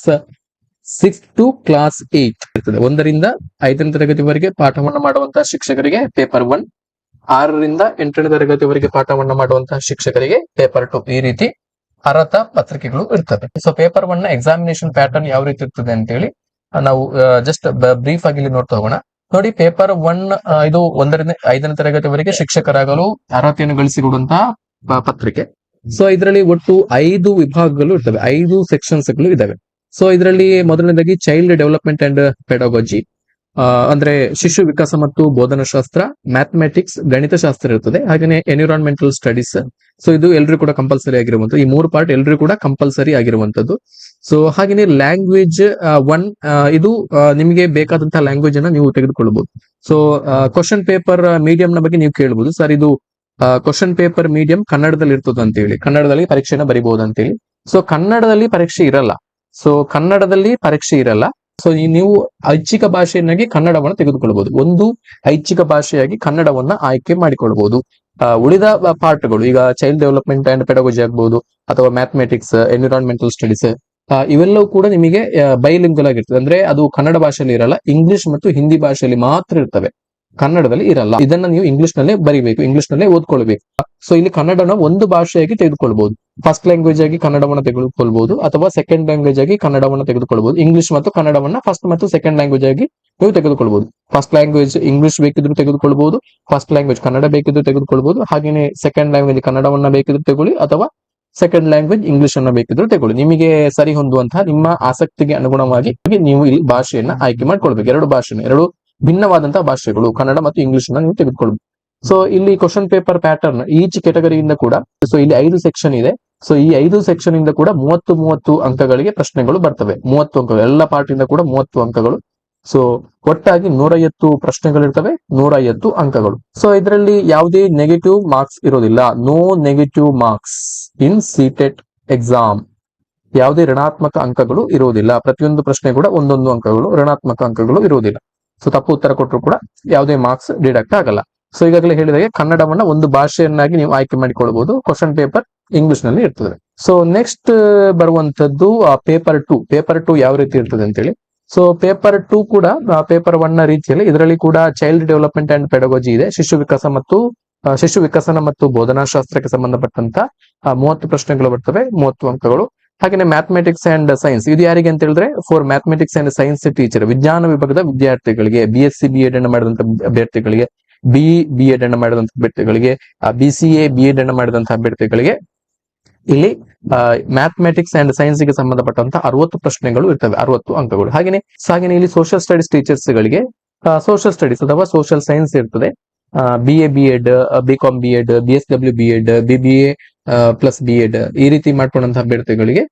6 to class 8 ಇರ್ತದೆ. 1ರಿಂದ 5ನೇ ತರಗತಿವರೆಗೆ ಪಾಠವನ್ನು ಮಾಡುವಂತಹ ಶಿಕ್ಷಕರಿಗೆ paper 1, 6ರಿಂದ 8ನೇ ತರಗತಿವರೆಗೆ ಪಾಠವನ್ನು ಮಾಡುವಂತಹ ಶಿಕ್ಷಕರಿಗೆ paper 2. ಈ ರೀತಿ ಅರ್ಹತಾ ಪತ್ರಿಕೆಗಳು ಇರ್ತವೆ. ಸೊ ಪೇಪರ್ 1 ನ ಎಕ್ಸಾಮಿನೇಷನ್ ಪ್ಯಾಟರ್ನ್ ಯಾವ ರೀತಿ ಇರ್ತದೆ ಅಂತ ಹೇಳಿ ನಾವು ಜಸ್ಟ್ ಬ್ರೀಫ್ ಆಗಿ ಇಲ್ಲಿ ನೋಡ್ತಾ ಹೋಗೋಣ. ನೋಡಿ, ಪೇಪರ್ 1 ಇದು 1ರಿಂದ 5ನೇ ತರಗತಿವರೆಗೆ ಶಿಕ್ಷಕರಾಗಲು ಅರ್ಹತೆಯನ್ನು ಗಳಿಸಿಕೊಡುವಂತಹ ಪತ್ರಿಕೆ. ಸೊ ಇದರಲ್ಲಿ ಒಟ್ಟು 5 ವಿಭಾಗಗಳು ಇರ್ತವೆ, 5 ಸೆಕ್ಷನ್ಸ್ ಗಳು ಇದಾವೆ. ಸೊ ಇದರಲ್ಲಿ ಮೊದಲನೇದಾಗಿ ಚೈಲ್ಡ್ ಡೆವಲಪ್ಮೆಂಟ್ ಅಂಡ್ ಪೆಡಾಗಜಿ, ಅಂದ್ರೆ ಶಿಶು ವಿಕಾಸ ಮತ್ತು ಬೋಧನಾಶಾಸ್ತ್ರ, ಮ್ಯಾಥಮೆಟಿಕ್ಸ್ ಗಣಿತಶಾಸ್ತ್ರ ಇರ್ತದೆ, ಹಾಗೆಯೇ ಎನ್ವಿರಾನ್ಮೆಂಟಲ್ ಸ್ಟಡೀಸ್. ಸೊ ಇದು ಎಲ್ರಿಗೂ ಕೂಡ ಕಂಪಲ್ಸರಿ ಆಗಿರುವಂತದ್ದು. ಈ 3 ಪಾರ್ಟ್ ಎಲ್ರಿಗೂ ಕೂಡ ಕಂಪಲ್ಸರಿ ಆಗಿರುವಂತದ್ದು. ಸೊ ಹಾಗೆಯೇ ಲ್ಯಾಂಗ್ವೇಜ್ 1, ಇದು ನಿಮಗೆ ಬೇಕಾದಂತಹ ಲ್ಯಾಂಗ್ವೇಜ್ ಅನ್ನ ನೀವು ತೆಗೆದುಕೊಳ್ಳಬಹುದು. ಸೊ ಕ್ವಶನ್ ಪೇಪರ್ ಮೀಡಿಯಂ ನ ಬಗ್ಗೆ ನೀವು ಕೇಳಬಹುದು, ಸರ್ ಇದು ಕ್ವಶನ್ ಪೇಪರ್ ಮೀಡಿಯಂ ಕನ್ನಡದಲ್ಲಿ ಇರ್ತದೆ ಅಂತ ಹೇಳಿ, ಕನ್ನಡದಲ್ಲಿ ಪರೀಕ್ಷೆನ ಬರಿಬಹುದು ಅಂತ ಹೇಳಿ. ಸೊ ಕನ್ನಡದಲ್ಲಿ ಪರೀಕ್ಷೆ ಇರಲ್ಲ. ಸೊ ನೀವು ಐಚ್ಛಿಕ ಭಾಷೆಯನ್ನಾಗಿ ಕನ್ನಡವನ್ನು ತೆಗೆದುಕೊಳ್ಳಬಹುದು. ಒಂದು ಐಚ್ಛಿಕ ಭಾಷೆಯಾಗಿ ಕನ್ನಡವನ್ನ ಆಯ್ಕೆ ಮಾಡಿಕೊಳ್ಳಬಹುದು. ಉಳಿದ ಪಾರ್ಟ್ಗಳು, ಈಗ ಚೈಲ್ಡ್ ಡೆವಲಪ್ಮೆಂಟ್ ಅಂಡ್ ಪೆಡಾಗಜಿ ಆಗ್ಬಹುದು, ಅಥವಾ ಮ್ಯಾಥಮೆಟಿಕ್ಸ್, ಎನ್ವಿರಾನ್ಮೆಂಟಲ್ ಸ್ಟಡೀಸ್, ಇವೆಲ್ಲವೂ ಕೂಡ ನಿಮಗೆ ಬೈಲಿಂಗ್ವಲ್ ಆಗಿರ್ತದೆ. ಅಂದ್ರೆ ಅದು ಕನ್ನಡ ಭಾಷೆಯಲ್ಲಿ ಇರಲ್ಲ, ಇಂಗ್ಲಿಷ್ ಮತ್ತು ಹಿಂದಿ ಭಾಷೆಯಲ್ಲಿ ಮಾತ್ರ ಇರ್ತವೆ, ಕನ್ನಡದಲ್ಲಿ ಇರಲ್ಲ. ಇದನ್ನ ನೀವು ಇಂಗ್ಲಿಷ್ ನಲ್ಲೇ ಬರಿಬೇಕು, ಇಂಗ್ಲಿಷ್ ನಲ್ಲೇ ಓದ್ಕೊಳ್ಬೇಕು. ಸೊ ಇಲ್ಲಿ ಕನ್ನಡನ ಒಂದು ಭಾಷೆಯಾಗಿ ತೆಗೆದುಕೊಳ್ಬಹುದು. ಫಸ್ಟ್ ಲ್ಯಾಂಗ್ವೇಜ್ ಆಗಿ ಕನ್ನಡವನ್ನು ತೆಗೆದುಕೊಳ್ಬಹುದು, ಅಥವಾ ಸೆಕೆಂಡ್ ಲ್ಯಾಂಗ್ವೇಜ್ ಆಗಿ ಕನ್ನಡವನ್ನು ತೆಗೆದುಕೊಳ್ಬಹುದು. ಇಂಗ್ಲಿಷ್ ಮತ್ತು ಕನ್ನಡವನ್ನ ಫಸ್ಟ್ ಮತ್ತು ಸೆಕೆಂಡ್ ಲ್ಯಾಂಗ್ವೇಜ್ ಆಗಿ ನೀವು ತೆಗೆದುಕೊಳ್ಬಹುದು. ಫಸ್ಟ್ ಲ್ಯಾಂಗ್ವೇಜ್ ಇಂಗ್ಲಿಷ್ ಬೇಕಿದ್ರು ತೆಗೆದುಕೊಳ್ಬಹುದು, ಫಸ್ಟ್ ಲ್ಯಾಂಗ್ವೇಜ್ ಕನ್ನಡ ಬೇಕಿದ್ರು ತೆಗೆದುಕೊಳ್ಬಹುದು, ಹಾಗೆಯೇ ಸೆಕೆಂಡ್ ಲ್ಯಾಂಗ್ವೇಜ್ ಕನ್ನಡವನ್ನ ಬೇಕಿದ್ರು ತಗೊಳ್ಳಿ, ಅಥವಾ ಸೆಕೆಂಡ್ ಲ್ಯಾಂಗ್ವೇಜ್ ಇಂಗ್ಲಿಷ್ ಅನ್ನ ಬೇಕಿದ್ರು ತಗೊಳ್ಳಿ. ನಿಮಗೆ ಸರಿ ಹೊಂದುವಂತಹ ನಿಮ್ಮ ಆಸಕ್ತಿಗೆ ಅನುಗುಣವಾಗಿ ನೀವು ಇಲ್ಲಿ ಭಾಷೆಯನ್ನ ಆಯ್ಕೆ ಮಾಡ್ಕೊಳ್ಬೇಕು. ಎರಡು ಭಿನ್ನವಾದಂತಹ ಭಾಷೆಗಳು, ಕನ್ನಡ ಮತ್ತು ಇಂಗ್ಲಿಷ್ ಅನ್ನ ನೀವು ತೆಗೆದುಕೊಳ್ಬಹುದು. ಸೊ ಇಲ್ಲಿ ಕ್ವಶನ್ ಪೇಪರ್ ಪ್ಯಾಟರ್ನ್ ಈಚ್ ಕೆಟಗರಿಯಿಂದ ಕೂಡ, ಸೊ ಇಲ್ಲಿ 5 ಸೆಕ್ಷನ್ ಇದೆ. ಸೊ ಈ 5 ಸೆಕ್ಷನ್ ಇಂದ ಕೂಡ 30 ಅಂಕಗಳಿಗೆ ಪ್ರಶ್ನೆಗಳು ಬರ್ತವೆ. 30 ಅಂಕಗಳು, ಎಲ್ಲ ಪಾರ್ಟ್ ಇಂದ ಕೂಡ 30 ಅಂಕಗಳು. ಸೊ ಒಟ್ಟಾಗಿ 150 ಪ್ರಶ್ನೆಗಳಿರ್ತವೆ, 150 ಅಂಕಗಳು. ಸೊ ಇದರಲ್ಲಿ ಯಾವುದೇ ನೆಗೆಟಿವ್ ಮಾರ್ಕ್ಸ್ ಇರೋದಿಲ್ಲ. No negative marks in CTET exam. ಯಾವುದೇ ಋಣಾತ್ಮಕ ಅಂಕಗಳು ಇರುವುದಿಲ್ಲ. ಪ್ರತಿಯೊಂದು ಪ್ರಶ್ನೆ ಕೂಡ 1 ಅಂಕಗಳು, ಋಣಾತ್ಮಕ ಅಂಕಗಳು ಇರುವುದಿಲ್ಲ. ಸೊ ತಪ್ಪು ಉತ್ತರ ಕೊಟ್ಟರು ಕೂಡ ಯಾವುದೇ ಮಾರ್ಕ್ಸ್ ಡಿಡಕ್ಟ್ ಆಗಲ್ಲ. ಸೊ ಈಗಾಗಲೇ ಹೇಳಿದಾಗೆ ಕನ್ನಡವನ್ನ ಒಂದು ಭಾಷೆಯನ್ನಾಗಿ ನೀವು ಆಯ್ಕೆ ಮಾಡಿಕೊಳ್ಳಬಹುದು. ಕ್ವಶನ್ ಪೇಪರ್ ಇಂಗ್ಲಿಷ್ ನಲ್ಲಿ ಇರ್ತದೆ. ಸೊ ನೆಕ್ಸ್ಟ್ ಬರುವಂತದ್ದು ಪೇಪರ್ 2. ಪೇಪರ್ 2 ಯಾವ ರೀತಿ ಇರ್ತದೆ ಅಂತೇಳಿ. ಸೊ ಪೇಪರ್ 2 ಕೂಡ ಪೇಪರ್ 1 ನ ರೀತಿಯಲ್ಲಿ ಇದರಲ್ಲಿ ಕೂಡ ಚೈಲ್ಡ್ ಡೆವಲಪ್ಮೆಂಟ್ ಅಂಡ್ ಪೆಡಾಗಜಿ ಇದೆ. ಶಿಶು ವಿಕಸನ ಮತ್ತು ಬೋಧನಾಶಾಸ್ತ್ರಕ್ಕೆ ಸಂಬಂಧಪಟ್ಟಂತ 30 ಪ್ರಶ್ನೆಗಳು ಬರ್ತವೆ, 30 ಅಂಕಗಳು. ಹಾಗೆ ಮ್ಯಾಥಮೆಟಿಕ್ಸ್ ಅಂಡ್ ಸೈನ್ಸ್, ಇದು ಯಾರಿಗೆ ಅಂತ ಹೇಳಿದ್ರೆ for mathematics and science teacher, ವಿಜ್ಞಾನ ವಿಭಾಗದ ವಿದ್ಯಾರ್ಥಿಗಳಿಗೆ, BSc BEd ಅನ್ನು ಮಾಡಿದಂತ ಅಭ್ಯರ್ಥಿಗಳಿಗೆ, BEd ಅನ್ನು ಮಾಡಿದಂತ ಅಭ್ಯರ್ಥಿಗಳಿಗೆ, BCA BEd ಅನ್ನು ಮಾಡಿದಂತಹ ಅಭ್ಯರ್ಥಿಗಳಿಗೆ ಇಲ್ಲಿ ಮ್ಯಾಥಮೆಟಿಕ್ಸ್ ಅಂಡ್ ಸೈನ್ಸ್ ಗೆ ಸಂಬಂಧಪಟ್ಟಂತ 60 ಪ್ರಶ್ನೆಗಳು ಇರ್ತವೆ, 60 ಅಂಕಗಳು. ಹಾಗೆಯೇ ಇಲ್ಲಿ ಸೋಷಿಯಲ್ ಸ್ಟಡೀಸ್ ಟೀಚರ್ಸ್ ಗಳಿಗೆ ಸೋಷಿಯಲ್ ಸ್ಟಡೀಸ್ ಅಥವಾ ಸೋಷಿಯಲ್ ಸೈನ್ಸ್ ಇರ್ತದೆ. BA BEd, BCom BEd, BSW BEd, BBA plus BEd ಈ ರೀತಿ ಮಾಡ್ಕೊಂಡಂತಹ ಅಭ್ಯರ್ಥಿಗಳಿಗೆ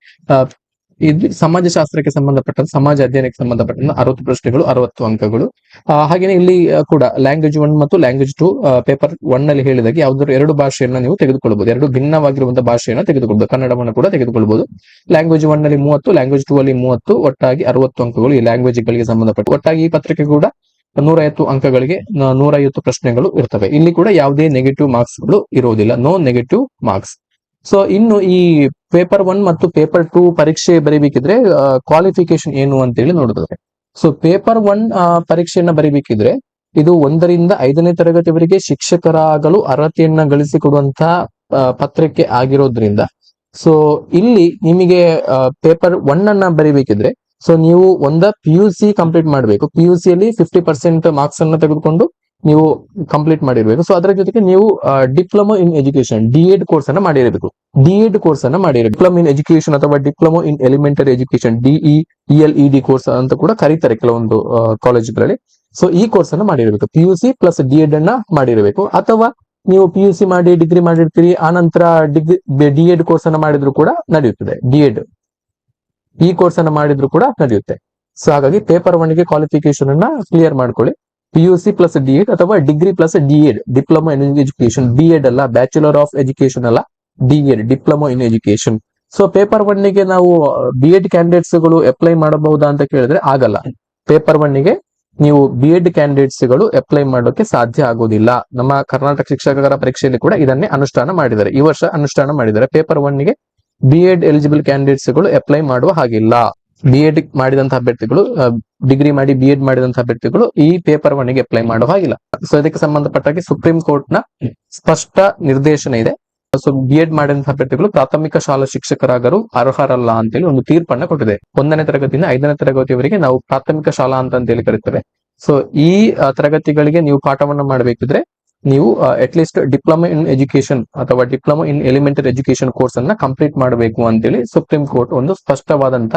ಇದು ಸಮಾಜಶಾಸ್ತ್ರಕ್ಕೆ ಸಂಬಂಧಪಟ್ಟಂತ, ಸಮಾಜ ಅಧ್ಯಯನಕ್ಕೆ ಸಂಬಂಧಪಟ್ಟಂತ 60 ಪ್ರಶ್ನೆಗಳು, 60 ಅಂಕಗಳು. ಹಾಗೆಯೇ ಇಲ್ಲಿ ಕೂಡ ಲ್ಯಾಂಗ್ವೇಜ್ 1 ಮತ್ತು ಲ್ಯಾಂಗ್ವೇಜ್ 2 ಪೇಪರ್ 1 ನಲ್ಲಿ ಹೇಳಿದಾಗೆ ಯಾವ್ದಾದ್ರು 2 ಭಾಷೆಯನ್ನ ನೀವು ತೆಗೆದುಕೊಳ್ಬಹುದು. 2 ಭಿನ್ನವಾಗಿರುವಂತಹ ಭಾಷೆಯನ್ನ ತೆಗೆದುಕೊಳ್ಬಹುದು. ಕನ್ನಡವನ್ನು ಕೂಡ ತೆಗೆದುಕೊಳ್ಬಹುದು. ಲ್ಯಾಂಗ್ವೇಜ್ 1 ನಲ್ಲಿ 30, ಲ್ಯಾಂಗ್ವೇಜ್ 2 ಅಲ್ಲಿ 30, ಒಟ್ಟಾಗಿ 60 ಅಂಕಗಳು ಈ ಲ್ಯಾಂಗ್ವೇಜ್ ಗಳಿಗೆ ಸಂಬಂಧಪಟ್ಟ. ಒಟ್ಟಾಗಿ ಈ ಪತ್ರಿಕೆ ಕೂಡ 150 ಅಂಕಗಳಿಗೆ 150 ಪ್ರಶ್ನೆಗಳು ಇರ್ತವೆ. ಇಲ್ಲಿ ಕೂಡ ಯಾವುದೇ ನೆಗೆಟಿವ್ ಮಾರ್ಕ್ಸ್ ಗಳು ಇರುವುದಿಲ್ಲ, ನೋ ನೆಗೆಟಿವ್ ಮಾರ್ಕ್ಸ್. ಸೊ ಇನ್ನು ಈ ಪೇಪರ್ 1 ಮತ್ತು ಪೇಪರ್ 2 ಪರೀಕ್ಷೆ ಬರೀಬೇಕಿದ್ರೆ ಕ್ವಾಲಿಫಿಕೇಶನ್ ಏನು ಅಂತ ಹೇಳಿ ನೋಡಿದ್ರೆ, ಸೊ ಪೇಪರ್ 1 ಪರೀಕ್ಷೆಯನ್ನ ಬರೀಬೇಕಿದ್ರೆ ಇದು 1ರಿಂದ 5ನೇ ತರಗತಿವರೆಗೆ ಶಿಕ್ಷಕರಾಗಲು ಅರ್ಹತೆಯನ್ನ ಗಳಿಸಿಕೊಡುವಂತಹ ಪತ್ರಿಕೆ ಆಗಿರೋದ್ರಿಂದ, ಸೊ ಇಲ್ಲಿ ನಿಮಗೆ ಪೇಪರ್ 1 ಅನ್ನ ಬರೀಬೇಕಿದ್ರೆ ಸೊ ನೀವು PUC ಕಂಪ್ಲೀಟ್ ಮಾಡಬೇಕು. PUC ಅಲ್ಲಿ 50% ಮಾರ್ಕ್ಸ್ ಅನ್ನ ತೆಗೆದುಕೊಂಡು ನೀವು ಕಂಪ್ಲೀಟ್ ಮಾಡಿರ್ಬೇಕು. ಸೊ ಅದರ ಜೊತೆಗೆ ನೀವು diploma in education DEd course ಅನ್ನ ಮಾಡಿರಬೇಕು. ಡಿಪ್ಲೊಮಾ ಇನ್ ಎಜುಕೇಶನ್ ಅಥವಾ diploma in elementary education, DELED course ಅಂತ ಕೂಡ ಕರೀತಾರೆ ಕೆಲವೊಂದು ಕಾಲೇಜುಗಳಲ್ಲಿ. ಸೊ ಈ ಕೋರ್ಸ್ ಅನ್ನ ಮಾಡಿರಬೇಕು. PUC ಪ್ಲಸ್ DEd ಅನ್ನ ಮಾಡಿರಬೇಕು. ಅಥವಾ ನೀವು PUC ಮಾಡಿ ಡಿಗ್ರಿ ಮಾಡಿರ್ತೀರಿ, ಆ ನಂತರ DEd ಕೋರ್ಸ್ ಅನ್ನ ಮಾಡಿದ್ರು ಕೂಡ ನಡೆಯುತ್ತದೆ. DEd ಈ ಕೋರ್ಸ್ ಅನ್ನ ಮಾಡಿದ್ರು ಕೂಡ ನಡೆಯುತ್ತೆ. ಸೊ ಹಾಗಾಗಿ ಪೇಪರ್ 1 ಗೆ ಕ್ವಾಲಿಫಿಕೇಶನ್ ಅನ್ನ ಕ್ಲಿಯರ್ ಮಾಡ್ಕೊಳ್ಳಿ. PUC ಪ್ಲಸ್ DEd ಅಥವಾ degree plus DEd, diploma in education. BEd ಅಲ್ಲ, ಬ್ಯಾಚುಲರ್ ಆಫ್ ಎಜುಕೇಶನ್ ಅಲ್ಲ, DEd diploma in education. So paper 1 ಗೆ ನಾವು BEd ಕ್ಯಾಂಡಿಡೇಟ್ಸ್ ಗಳು ಅಪ್ಲೈ ಮಾಡಬಹುದಾ ಅಂತ ಕೇಳಿದ್ರೆ ಆಗಲ್ಲ. ಪೇಪರ್ 1 ಗೆ ನೀವು ಬಿ ಎಡ್ ಕ್ಯಾಂಡಿಡೇಟ್ಸ್ ಗಳು ಅಪ್ಲೈ ಮಾಡೋಕೆ ಸಾಧ್ಯ ಆಗೋದಿಲ್ಲ. ನಮ್ಮ ಕರ್ನಾಟಕ ಶಿಕ್ಷಕರ ಪರೀಕ್ಷೆಯಲ್ಲಿ ಕೂಡ ಇದನ್ನೇ ಅನುಷ್ಠಾನ ಮಾಡಿದ್ದಾರೆ. ಈ ವರ್ಷ ಅನುಷ್ಠಾನ ಮಾಡಿದ್ದಾರೆ. ಪೇಪರ್ 1 ಗೆ ಬಿ ಎಡ್ ಎಲಿಜಿಬಲ್ ಕ್ಯಾಂಡಿಡೇಟ್ಸ್ ಗಳು ಅಪ್ಲೈ ಮಾಡುವ ಹಾಗಿಲ್ಲ. ಬಿ ಎಡ್ ಮಾಡಿದಂತಹ ಅಭ್ಯರ್ಥಿಗಳು, ಡಿಗ್ರಿ ಮಾಡಿ ಬಿ ಎಡ್ ಮಾಡಿದಂತಹ ಅಭ್ಯರ್ಥಿಗಳು ಈ ಪೇಪರ್ 1 ಗೆ ಅಪ್ಲೈ ಮಾಡುವ ಹಾಗಿಲ್ಲ. ಸೊ ಇದಕ್ಕೆ ಸಂಬಂಧಪಟ್ಟಾಗಿ ಸುಪ್ರೀಂ ಕೋರ್ಟ್ ನ ಸ್ಪಷ್ಟ ನಿರ್ದೇಶನ ಇದೆ. ಸೊ ಬಿ ಎಡ್ ಮಾಡಿದಂತಹ ಅಭ್ಯರ್ಥಿಗಳು ಪ್ರಾಥಮಿಕ ಶಾಲಾ ಶಿಕ್ಷಕರಾಗಲು ಅರ್ಹರಲ್ಲ ಅಂತೇಳಿ ಒಂದು ತೀರ್ಪನ್ನ ಕೊಟ್ಟಿದೆ. 1ನೇ ತರಗತಿಯಿಂದ 5ನೇ ತರಗತಿಯವರೆಗೆ ನಾವು ಪ್ರಾಥಮಿಕ ಶಾಲಾ ಅಂತೇಳಿ ಕರೀತೇವೆ. ಸೊ ಈ ತರಗತಿಗಳಿಗೆ ನೀವು ಪಾಠವನ್ನ ಮಾಡಬೇಕಿದ್ರೆ ನೀವು ಅಟ್ಲೀಸ್ಟ್ ಡಿಪ್ಲೊಮಾ ಇನ್ ಎಜುಕೇಶನ್ ಅಥವಾ diploma in elementary education course ಅನ್ನ ಕಂಪ್ಲೀಟ್ ಮಾಡಬೇಕು ಅಂತೇಳಿ ಸುಪ್ರೀಂ ಕೋರ್ಟ್ ಒಂದು ಸ್ಪಷ್ಟವಾದಂತ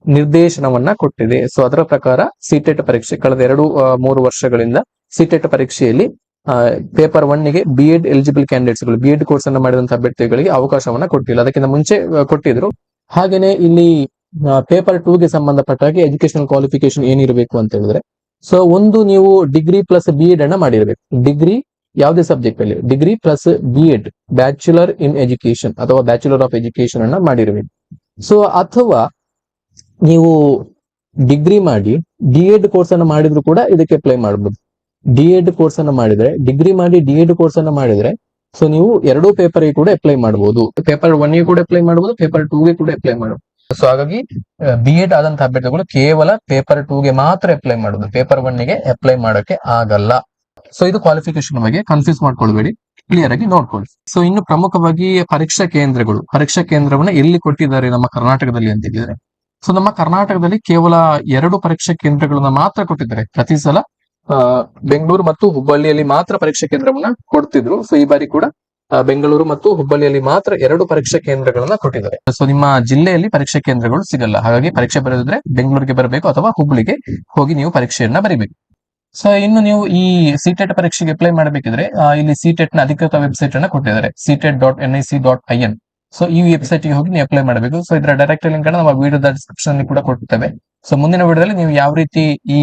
ನಿರ್ದೇಶನವನ್ನ ಕೊಟ್ಟಿದೆ. ಸೊ ಅದರ ಪ್ರಕಾರ ಸಿಟೆಟ್ ಪರೀಕ್ಷೆ ಕಳೆದ 2-3 ವರ್ಷಗಳಿಂದ ಸಿಟೆಟ್ ಪರೀಕ್ಷೆಯಲ್ಲಿ ಪೇಪರ್ 1 ಗೆ ಬಿ ಎಡ್ ಎಲಿಜಿಬಲ್ ಕ್ಯಾಂಡಿಡೇಟ್ಸ್ ಗಳು, ಬಿ ಎಡ್ ಕೋರ್ಸ್ ಅನ್ನ ಮಾಡಿದಂತಹ ಅಭ್ಯರ್ಥಿಗಳಿಗೆ ಅವಕಾಶವನ್ನ ಕೊಟ್ಟಿಲ್ಲ. ಅದಕ್ಕಿಂತ ಮುಂಚೆ ಕೊಟ್ಟಿದ್ರು. ಹಾಗೇನೆ ಇಲ್ಲಿ ಪೇಪರ್ 2 ಗೆ ಸಂಬಂಧಪಟ್ಟಾಗಿ ಎಜುಕೇಶನಲ್ ಕ್ವಾಲಿಫಿಕೇಶನ್ ಏನಿರಬೇಕು ಅಂತ ಹೇಳಿದ್ರೆ, ಸೊ ಒಂದು ನೀವು ಡಿಗ್ರಿ ಪ್ಲಸ್ ಬಿ ಎಡ್ ಅನ್ನ ಮಾಡಿರ್ಬೇಕು. ಡಿಗ್ರಿ ಯಾವುದೇ ಸಬ್ಜೆಕ್ಟ್ ಅಲ್ಲಿ degree plus B Ed, bachelor in education ಅಥವಾ ಬ್ಯಾಚುಲರ್ ಆಫ್ ಎಜುಕೇಶನ್ ಅನ್ನ ಮಾಡಿರ್ಬೇಕು. ಸೊ ಅಥವಾ ನೀವು ಡಿಗ್ರಿ ಮಾಡಿ ಡಿ ಎಡ್ ಕೋರ್ಸ್ ಅನ್ನ ಮಾಡಿದ್ರು ಕೂಡ ಇದಕ್ಕೆ ಅಪ್ಲೈ ಮಾಡಬಹುದು. ಡಿ ಎಡ್ ಕೋರ್ಸ್ ಅನ್ನ ಮಾಡಿದ್ರೆ, ಡಿಗ್ರಿ ಮಾಡಿ ಡಿ ಎಡ್ ಕೋರ್ಸ್ ಅನ್ನ ಮಾಡಿದ್ರೆ, ಸೊ ನೀವು 2 ಪೇಪರ್ ಗೆ ಕೂಡ ಅಪ್ಲೈ ಮಾಡಬಹುದು. ಪೇಪರ್ 1 ಗೆ ಕೂಡ ಅಪ್ಲೈ ಮಾಡಬಹುದು, ಪೇಪರ್ 2 ಗೆ ಕೂಡ ಅಪ್ಲೈ ಮಾಡಬಹುದು. ಸೊ ಹಾಗಾಗಿ ಬಿ ಎಡ್ ಆದಂತಹ ಅಭ್ಯರ್ಥಿಗಳು ಕೇವಲ ಪೇಪರ್ 2 ಗೆ ಮಾತ್ರ ಅಪ್ಲೈ ಮಾಡುದು, ಪೇಪರ್ 1 ಗೆ ಅಪ್ಲೈ ಮಾಡೋಕೆ ಆಗಲ್ಲ. ಸೊ ಇದು ಕ್ವಾಲಿಫಿಕೇಶನ್ ಬಗ್ಗೆ ಕನ್ಫ್ಯೂಸ್ ಮಾಡ್ಕೊಳ್ಬೇಡಿ, ಕ್ಲಿಯರ್ ಆಗಿ ನೋಡ್ಕೊಳ್ಳಿ. ಸೊ ಇನ್ನು ಪ್ರಮುಖವಾಗಿ ಪರೀಕ್ಷಾ ಕೇಂದ್ರವನ್ನ ಎಲ್ಲಿ ಕೊಟ್ಟಿದ್ದಾರೆ ನಮ್ಮ ಕರ್ನಾಟಕದಲ್ಲಿ ಅಂತ ಹೇಳಿದ್ರೆ, ಸೊ ನಮ್ಮ ಕರ್ನಾಟಕದಲ್ಲಿ ಕೇವಲ 2 ಪರೀಕ್ಷಾ ಕೇಂದ್ರಗಳನ್ನ ಮಾತ್ರ ಕೊಟ್ಟಿದ್ದಾರೆ. ಪ್ರತಿ ಸಲ ಬೆಂಗಳೂರು ಮತ್ತು ಹುಬ್ಬಳ್ಳಿಯಲ್ಲಿ ಮಾತ್ರ ಪರೀಕ್ಷಾ ಕೇಂದ್ರವನ್ನ ಕೊಡ್ತಿದ್ರು. ಸೊ ಈ ಬಾರಿ ಕೂಡ ಬೆಂಗಳೂರು ಮತ್ತು ಹುಬ್ಬಳ್ಳಿಯಲ್ಲಿ ಮಾತ್ರ 2 ಪರೀಕ್ಷಾ ಕೇಂದ್ರಗಳನ್ನ ಕೊಟ್ಟಿದ್ದಾರೆ. ಸೊ ನಿಮ್ಮ ಜಿಲ್ಲೆಯಲ್ಲಿ ಪರೀಕ್ಷಾ ಕೇಂದ್ರಗಳು ಸಿಗಲ್ಲ. ಹಾಗಾಗಿ ಪರೀಕ್ಷೆ ಬರೆದಿದ್ರೆ ಬೆಂಗಳೂರಿಗೆ ಬರಬೇಕು ಅಥವಾ ಹುಬ್ಬಳ್ಳಿಗೆ ಹೋಗಿ ನೀವು ಪರೀಕ್ಷೆಯನ್ನ ಬರೀಬೇಕು. ಸೊ ಇನ್ನು ನೀವು ಈ ಸಿಟೆಟ್ ಪರೀಕ್ಷೆಗೆ ಅಪ್ಲೈ ಮಾಡಬೇಕಿದ್ರೆ ಇಲ್ಲಿ ಸಿಟೆಟ್ ನ ಅಧಿಕೃತ ವೆಬ್ಸೈಟ್ ಅನ್ನ ಕೊಟ್ಟಿದ್ದಾರೆ, ctet.nic.in. ಸೊ ಈ ವೆಬ್ಸೈಟ್ ಗೆ ಹೋಗಿ ನೀವು ಅಪ್ಲೈ ಮಾಡಬೇಕು. ಸೊ ಇದರ ಡೈರೆಕ್ಟ್ ಲಿಂಕ್ ಅನ್ನು ನಮ್ಮ ವಿಡಿಯೋದ ಡಿಸ್ಕ್ರಿಪ್ಷನ್ ಕೂಡ ಕೊಡ್ತೇವೆ. ಸೊ ಮುಂದಿನ ವಿಡಿಯೋದಲ್ಲಿ ನೀವು ಯಾವ ರೀತಿ ಈ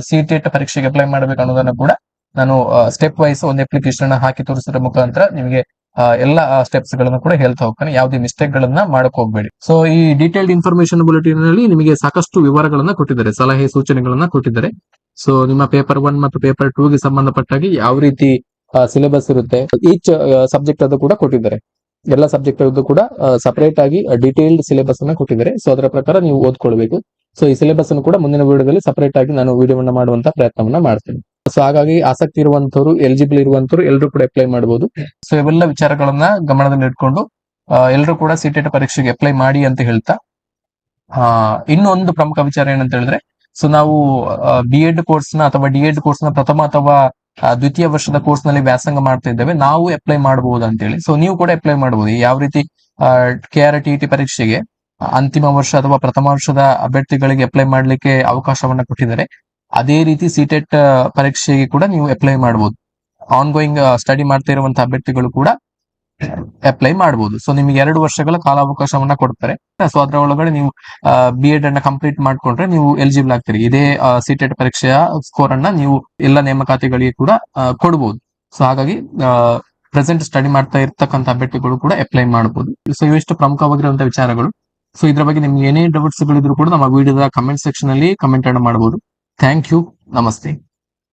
ಸಿಟೆಟ್ ಪರೀಕ್ಷೆಗೆ ಅಪ್ಲೈ ಮಾಡಬೇಕು ಅನ್ನೋದನ್ನ ಕೂಡ ನಾನು ಸ್ಟೆಪ್ ವೈಸ್ ಒಂದು ಅಪ್ಲಿಕೇಶನ್ ಅನ್ನ ಹಾಕಿ ತೋರಿಸೋದ್ರ ಮುಖಾಂತರ ನಿಮಗೆ ಎಲ್ಲ ಸ್ಟೆಪ್ಸ್ ಗಳನ್ನು ಕೂಡ ಹೇಳ್ತಾ ಹೋಗ್ತಾನೆ. ಯಾವುದೇ ಮಿಸ್ಟೇಕ್ ಗಳನ್ನ ಮಾಡಕ್ ಹೋಗ್ಬೇಡಿ. ಸೊ ಈ ಡೀಟೇಲ್ಡ್ ಇನ್ಫಾರ್ಮೇಶನ್ ಬುಲೆಟಿನ್ ನಲ್ಲಿ ನಿಮಗೆ ಸಾಕಷ್ಟು ವಿವರಗಳನ್ನ ಕೊಟ್ಟಿದ್ದಾರೆ, ಸಲಹೆ ಸೂಚನೆಗಳನ್ನ ಕೊಟ್ಟಿದ್ದಾರೆ. ಸೊ ನಿಮ್ಮ ಪೇಪರ್ 1 ಮತ್ತು ಪೇಪರ್ 2 ಗೆ ಸಂಬಂಧಪಟ್ಟಾಗಿ ಯಾವ ರೀತಿ ಸಿಲೆಬಸ್ ಇರುತ್ತೆ, ಈಚ್ ಸಬ್ಜೆಕ್ಟ್ ಅದು ಕೂಡ ಕೊಟ್ಟಿದ್ದಾರೆ. ಎಲ್ಲ ಸಬ್ಜೆಕ್ಟ್ ಅದು ಕೂಡ ಸಪರೇಟ್ ಆಗಿ ಡೀಟೇಲ್ಡ್ ಸಿಲೆಬಸ್ ಅನ್ನ ಕೊಟ್ಟಿದ್ದಾರೆ. ಸೊ ಅದರ ಪ್ರಕಾರ ನೀವು ಓದ್ಕೊಳ್ಬೇಕು. ಸೊ ಈ ಸಿಲೆಬಸ್ ಅನ್ನು ಕೂಡ ಮುಂದಿನ ವಿಡಿಯೋದಲ್ಲಿ ಸಪರೇಟ್ ಆಗಿ ನಾನು ವಿಡಿಯೋವನ್ನ ಮಾಡುವಂತ ಪ್ರಯತ್ನವನ್ನ ಮಾಡ್ತೇನೆ. ಸೊ ಹಾಗಾಗಿ ಆಸಕ್ತಿ ಇರುವಂತವರು, ಎಲಿಜಿಬಲ್ ಇರುವಂತವರು ಎಲ್ಲರೂ ಕೂಡ ಅಪ್ಲೈ ಮಾಡಬಹುದು. ಸೊ ಇವೆಲ್ಲ ವಿಚಾರಗಳನ್ನ ಗಮನದಲ್ಲಿ ಇಟ್ಕೊಂಡು ಎಲ್ಲರೂ ಕೂಡ ಸಿಟೆಟ್ ಪರೀಕ್ಷೆಗೆ ಅಪ್ಲೈ ಮಾಡಿ ಅಂತ ಹೇಳ್ತಾ, ಇನ್ನೊಂದು ಪ್ರಮುಖ ವಿಚಾರ ಏನಂತ ಹೇಳಿದ್ರೆ, ಸೊ ನಾವು ಬಿ ಎಡ್ ಕೋರ್ಸ್ ನ ಅಥವಾ ಡಿ ಎಡ್ ಕೋರ್ಸ್ ನ ಪ್ರಥಮ ಅಥವಾ ದ್ವಿತೀಯ ವರ್ಷದ ಕೋರ್ಸ್ ನಲ್ಲಿ ವ್ಯಾಸಂಗ ಮಾಡ್ತಾ ಇದ್ದೇವೆ, ನಾವು ಅಪ್ಲೈ ಮಾಡಬಹುದು ಅಂತ ಹೇಳಿ. ಸೊ ನೀವು ಕೂಡ ಅಪ್ಲೈ ಮಾಡಬಹುದು. ಯಾವ ರೀತಿ KRTET ಪರೀಕ್ಷೆಗೆ ಅಂತಿಮ ವರ್ಷ ಅಥವಾ ಪ್ರಥಮ ವರ್ಷದ ಅಭ್ಯರ್ಥಿಗಳಿಗೆ ಅಪ್ಲೈ ಮಾಡ್ಲಿಕ್ಕೆ ಅವಕಾಶವನ್ನ ಕೊಟ್ಟಿದ್ದಾರೆ, ಅದೇ ರೀತಿ ಸಿಟೆಟ್ ಪರೀಕ್ಷೆಗೆ ಕೂಡ ನೀವು ಅಪ್ಲೈ ಮಾಡಬಹುದು. ಆನ್ ಗೋಯಿಂಗ್ ಸ್ಟಡಿ ಮಾಡ್ತಾ ಇರುವಂತಹ ಅಭ್ಯರ್ಥಿಗಳು ಕೂಡ ಅಪ್ಲೈ ಮಾಡಬಹುದು. ಸೊ ನಿಮಗೆ 2 ವರ್ಷಗಳ ಕಾಲಾವಕಾಶವನ್ನ ಕೊಡ್ತಾರೆ. ಸೊ ಅದರ ಒಳಗಡೆ ನೀವು ಬಿ ಎಡ್ ಅನ್ನ ಕಂಪ್ಲೀಟ್ ಮಾಡ್ಕೊಂಡ್ರೆ ನೀವು ಎಲಿಜಿಬಲ್ ಆಗ್ತೀರಿ. ಇದೇ ಸಿಟೆಟ್ ಪರೀಕ್ಷೆಯ ಸ್ಕೋರ್ ಅನ್ನ ನೀವು ಎಲ್ಲ ನೇಮಕಾತಿಗಳಿಗೆ ಕೂಡ ಕೊಡಬಹುದು. ಸೊ ಹಾಗಾಗಿ ಪ್ರೆಸೆಂಟ್ ಸ್ಟಡಿ ಮಾಡ್ತಾ ಇರ್ತಕ್ಕಂಥ ಅಭ್ಯರ್ಥಿಗಳು ಕೂಡ ಅಪ್ಲೈ ಮಾಡಬಹುದು. ಸೊ ಇವೆಷ್ಟು ಪ್ರಮುಖವಾಗಿರುವಂತಹ ವಿಚಾರಗಳು. ಸೊ ಇದ್ರ ಬಗ್ಗೆ ನಿಮ್ಗೆ ಏನೇ ಡೌಟ್ಸ್ ಗಳಿದ್ರು ಕೂಡ ನಮ್ಮ ವಿಡಿಯೋದ ಕಮೆಂಟ್ ಸೆಕ್ಷನ್ ಅಲ್ಲಿ ಕಮೆಂಟ್ ಅನ್ನು ಮಾಡಬಹುದು. Thank you. ನಮಸ್ತೆ.